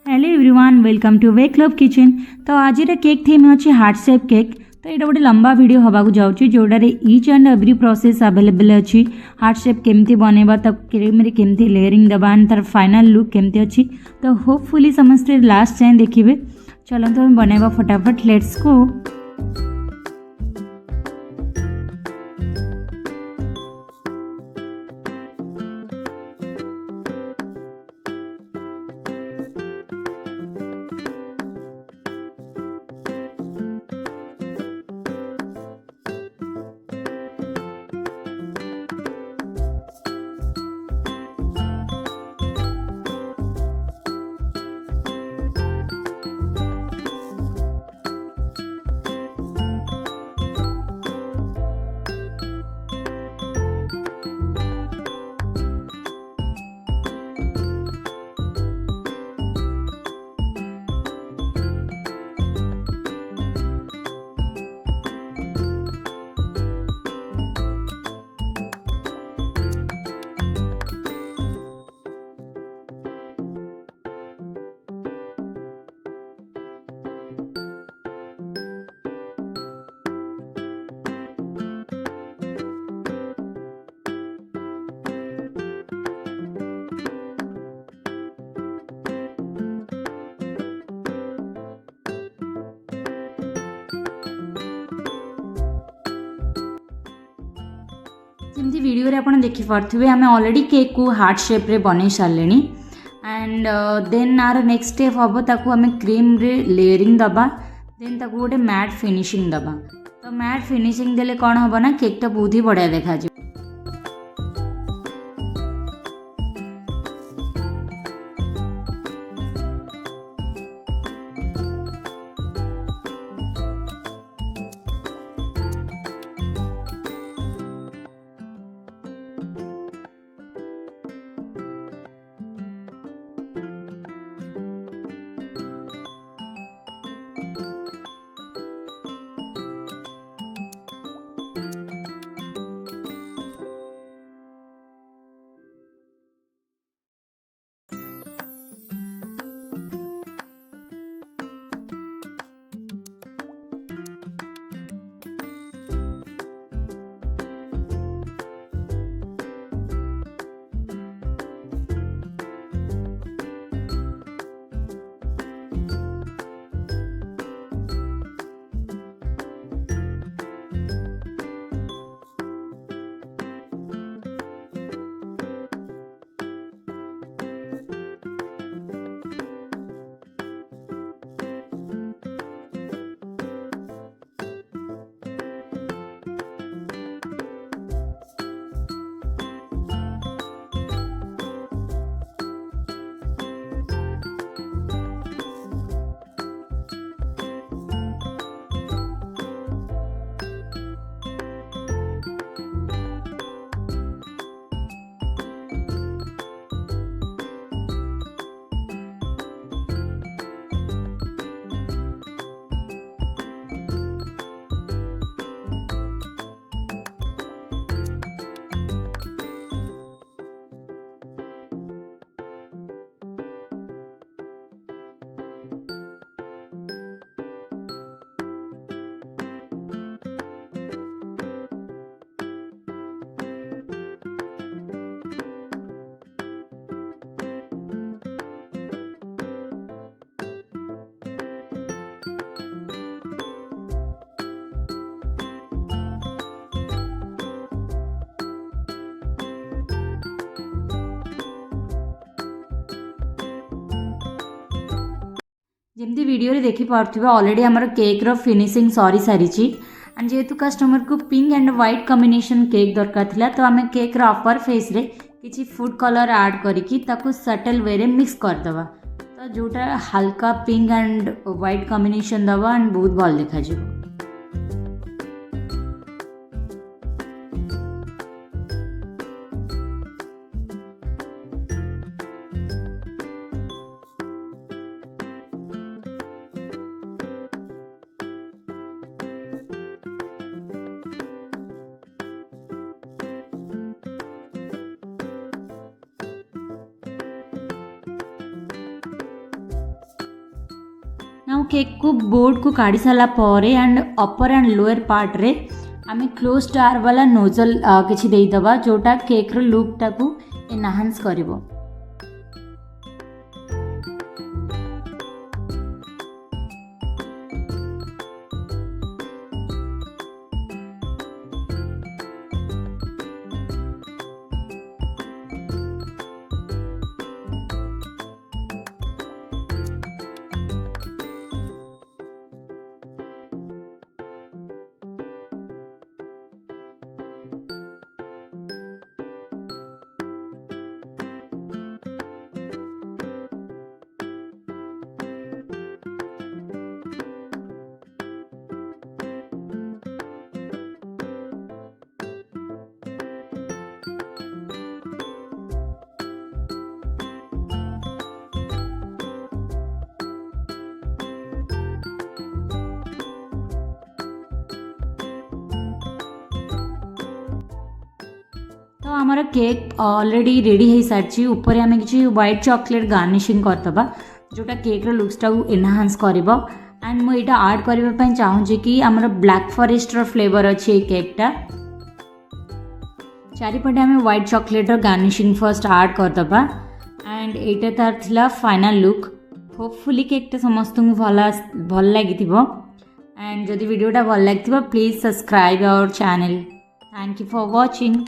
Hello everyone welcome to Bakeloff kitchen. तो आज cake theme अच्छे हार्ट शेप केक। तो ये गोटे लंबा वीडियो हवा जाऊँगी जोड़े each and every process available अच्छी। हार्ट शेप केमती बनवा क्रीम केमती लेयरिंग दबा एंड तार फाइनल लुक केमती अच्छी। तो होपफुली समस्ते लास्ट जाए देखिए। चलते हम बनवा फटाफट लेट्स गो। जमी वीडियो रे आपन देखि पारथिबे आमे ऑलरेडी केक को हार्ट शेप रे बनै सारलेनी and then our next step हम ताकू आमे क्रीम रे लेयरिंग दबा देन ताकू गोटे मैट फिनिशिंग दबा। तो मैट फिनिशिंग देले कौन हम ना केक टा बहुत ही बढ़िया देखा जी। जमती वीडियो रे देखि पारथिबे ऑलरेडी हमर केक रो फिनिशिंग सॉरी सारी ची एंड जेहेतु कस्टमर को pink and white combination cake दरकार थिला तो आमे केक रो अपर फेस रे किछि फूड कलर ऐड करिकि ताकू सटल वे रे मिक्स कर दबा। तो जोटा हल्का पिंक एंड व्हाइट कॉम्बिनेशन दबा एंड बहुत भल देखा जिवो। नाउ केक को बोर्ड को काढ़ी सारा पर and upper and lower part रे आम क्लोज टार वाला नोजल किसी देदबा जोटा केक रो लुक टाकू एनहांस करिवो। तो आमर केक ऑलरेडी रेडी हो सारी ऊपर आम कि व्हाइट चॉकलेट गार्निशिंग करदबा जोटा केक लुक्सटा एनहांस कर एंड मुझे आड करने चाहूँगी कि आमर ब्लैक फॉरेस्ट फ्लेवर अच्छी केकटा चारिपटे आम white chocolate garnishing first add करदबा एंड एटा तार थिला फाइनल लुक। होपफुली केकटा समस्त भल लगी एंड जदि वीडियोटा भल लगी please subscribe our channel. Thank you for watching.